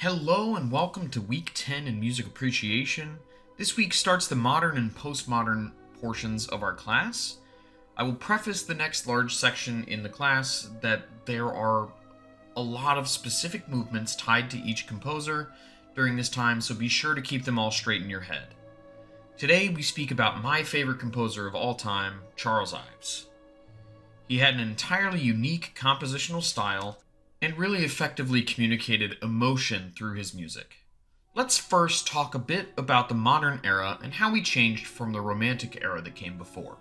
Hello and welcome to week 10 in music appreciation. This week starts the modern and postmodern portions of our class. I will preface the next large section in the class that there are a lot of specific movements tied to each composer during this time, so be sure to keep them all straight in your head. Today we speak about my favorite composer of all time, Charles Ives. He had an entirely unique compositional style and really effectively communicated emotion through his music. Let's first talk a bit about the modern era and how we changed from the Romantic era that came before.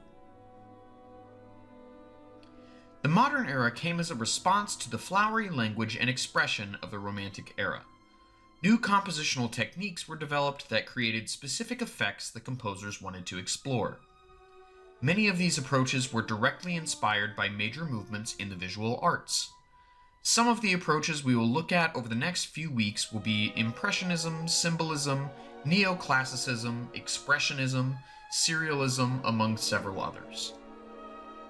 The modern era came as a response to the flowery language and expression of the Romantic era. New compositional techniques were developed that created specific effects the composers wanted to explore. Many of these approaches were directly inspired by major movements in the visual arts. Some of the approaches we will look at over the next few weeks will be Impressionism, Symbolism, Neoclassicism, Expressionism, Serialism, among several others.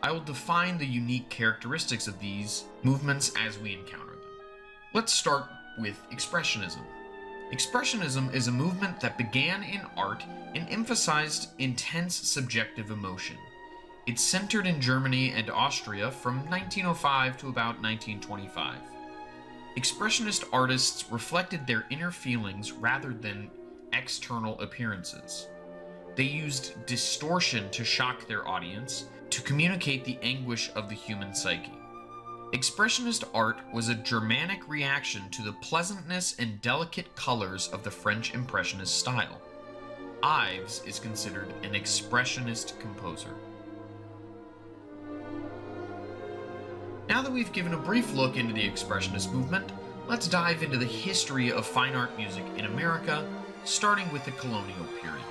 I will define the unique characteristics of these movements as we encounter them. Let's start with Expressionism. Expressionism is a movement that began in art and emphasized intense subjective emotion. It's centered in Germany and Austria from 1905 to about 1925. Expressionist artists reflected their inner feelings rather than external appearances. They used distortion to shock their audience, to communicate the anguish of the human psyche. Expressionist art was a Germanic reaction to the pleasantness and delicate colors of the French Impressionist style. Ives is considered an Expressionist composer. Now that we've given a brief look into the Expressionist movement, let's dive into the history of fine art music in America, starting with the colonial period.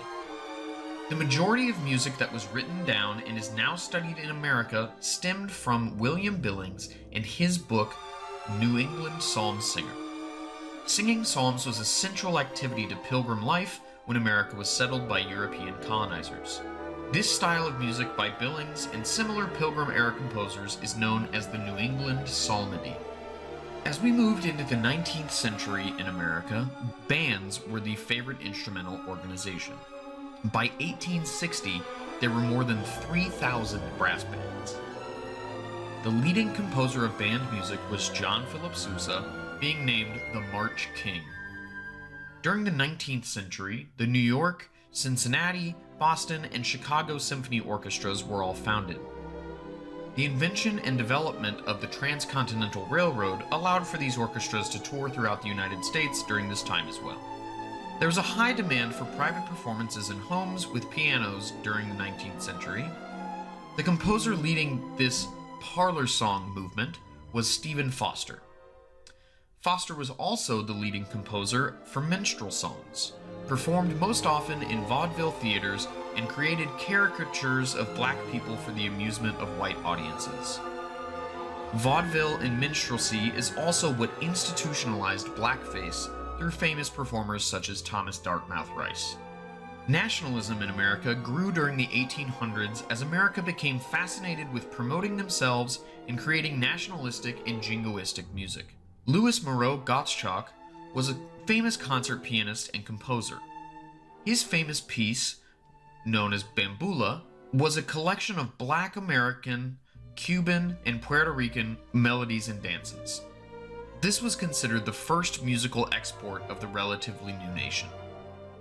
The majority of music that was written down and is now studied in America stemmed from William Billings and his book, New England Psalm Singer. Singing psalms was a central activity to Pilgrim life when America was settled by European colonizers. This style of music by Billings and similar Pilgrim-era composers is known as the New England Psalmody. As we moved into the 19th century in America, bands were the favorite instrumental organization. By 1860, there were more than 3,000 brass bands. The leading composer of band music was John Philip Sousa, being named the March King. During the 19th century, the New York, Cincinnati, Boston, and Chicago symphony orchestras were all founded. The invention and development of the Transcontinental Railroad allowed for these orchestras to tour throughout the United States during this time as well. There was a high demand for private performances in homes with pianos during the 19th century. The composer leading this parlor song movement was Stephen Foster. Foster was also the leading composer for minstrel songs, performed most often in vaudeville theaters, and created caricatures of black people for the amusement of white audiences. Vaudeville and minstrelsy is also what institutionalized blackface through famous performers such as Thomas Dartmouth Rice. Nationalism in America grew during the 1800s as America became fascinated with promoting themselves and creating nationalistic and jingoistic music. Louis Moreau Gottschalk was a famous concert pianist and composer. His famous piece, known as Bambula, was a collection of Black American, Cuban, and Puerto Rican melodies and dances. This was considered the first musical export of the relatively new nation.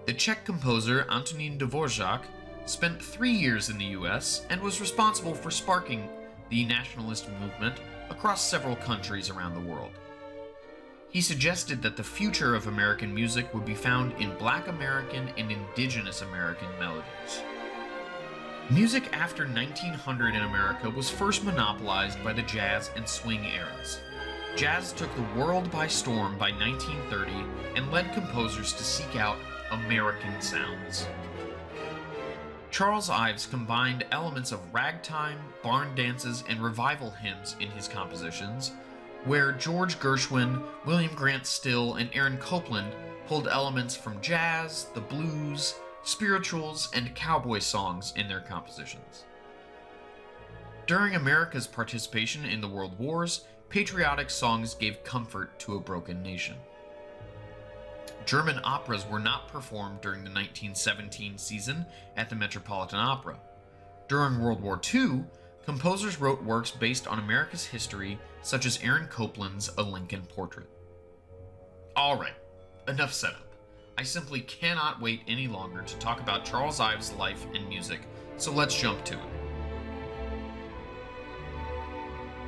The Czech composer Antonín Dvořák spent 3 years in the US and was responsible for sparking the nationalist movement across several countries around the world. He suggested that the future of American music would be found in Black American and Indigenous American melodies. Music after 1900 in America was first monopolized by the jazz and swing eras. Jazz took the world by storm by 1930 and led composers to seek out American sounds. Charles Ives combined elements of ragtime, barn dances, and revival hymns in his compositions, where George Gershwin, William Grant Still, and Aaron Copland pulled elements from jazz, the blues, spirituals, and cowboy songs in their compositions. During America's participation in the World Wars, patriotic songs gave comfort to a broken nation. German operas were not performed during the 1917 season at the Metropolitan Opera. During World War II, composers wrote works based on America's history, such as Aaron Copland's A Lincoln Portrait. Alright, enough setup. I simply cannot wait any longer to talk about Charles Ives' life and music, so let's jump to it.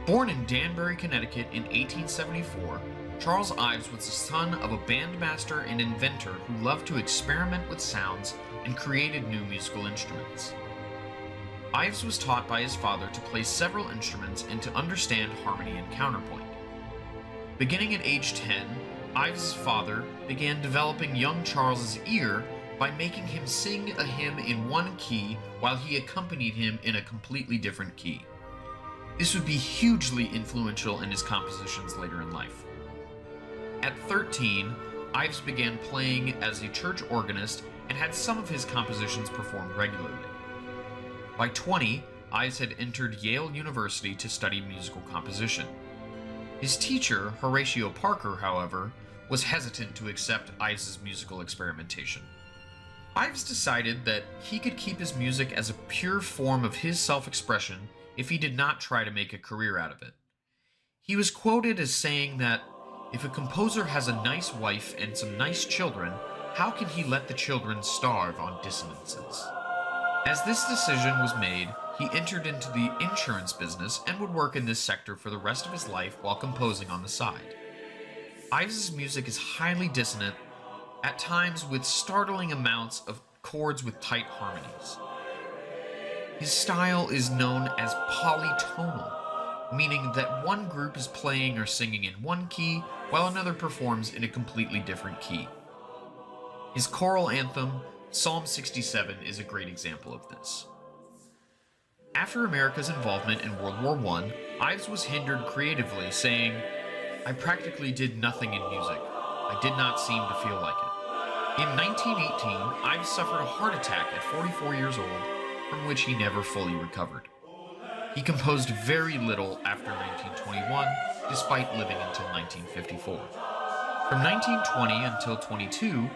Born in Danbury, Connecticut in 1874, Charles Ives was the son of a bandmaster and inventor who loved to experiment with sounds and created new musical instruments. Ives was taught by his father to play several instruments and to understand harmony and counterpoint. Beginning at age 10, Ives' father began developing young Charles's ear by making him sing a hymn in one key while he accompanied him in a completely different key. This would be hugely influential in his compositions later in life. At 13, Ives began playing as a church organist and had some of his compositions performed regularly. By 20, Ives had entered Yale University to study musical composition. His teacher, Horatio Parker, however, was hesitant to accept Ives' musical experimentation. Ives decided that he could keep his music as a pure form of his self-expression if he did not try to make a career out of it. He was quoted as saying that, "If a composer has a nice wife and some nice children, how can he let the children starve on dissonances?" As this decision was made, he entered into the insurance business and would work in this sector for the rest of his life while composing on the side. Ives' music is highly dissonant, at times with startling amounts of chords with tight harmonies. His style is known as polytonal, meaning that one group is playing or singing in one key, while another performs in a completely different key. His choral anthem, Psalm 67, is a great example of this. After America's involvement in World War I, Ives was hindered creatively, saying, "I practically did nothing in music. I did not seem to feel like it." In 1918, Ives suffered a heart attack at 44 years old, from which he never fully recovered. He composed very little after 1921, despite living until 1954. From 1920 until 22,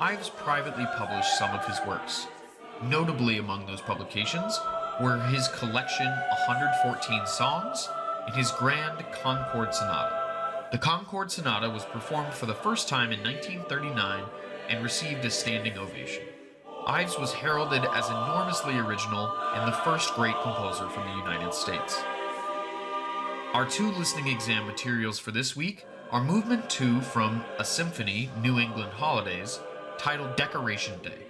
Ives privately published some of his works. Notably among those publications were his collection 114 Songs and his grand Concord Sonata. The Concord Sonata was performed for the first time in 1939 and received a standing ovation. Ives was heralded as enormously original and the first great composer from the United States. Our two listening exam materials for this week are Movement 2 from A Symphony, New England Holidays, titled Decoration Day.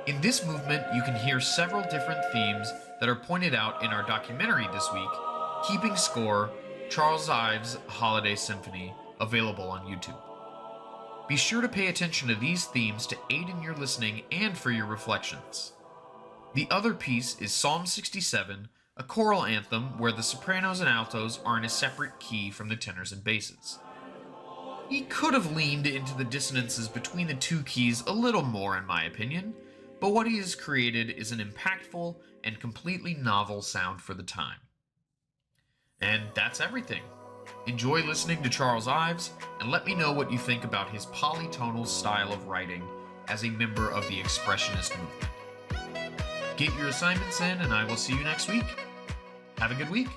In this movement, you can hear several different themes that are pointed out in our documentary this week, Keeping Score, Charles Ives' Holiday Symphony, available on YouTube. Be sure to pay attention to these themes to aid in your listening and for your reflections. The other piece is Psalm 67, a choral anthem where the sopranos and altos are in a separate key from the tenors and basses. He could have leaned into the dissonances between the two keys a little more, in my opinion, but what he has created is an impactful and completely novel sound for the time. And that's everything. Enjoy listening to Charles Ives, and let me know what you think about his polytonal style of writing as a member of the Expressionist movement. Get your assignments in, and I will see you next week. Have a good week.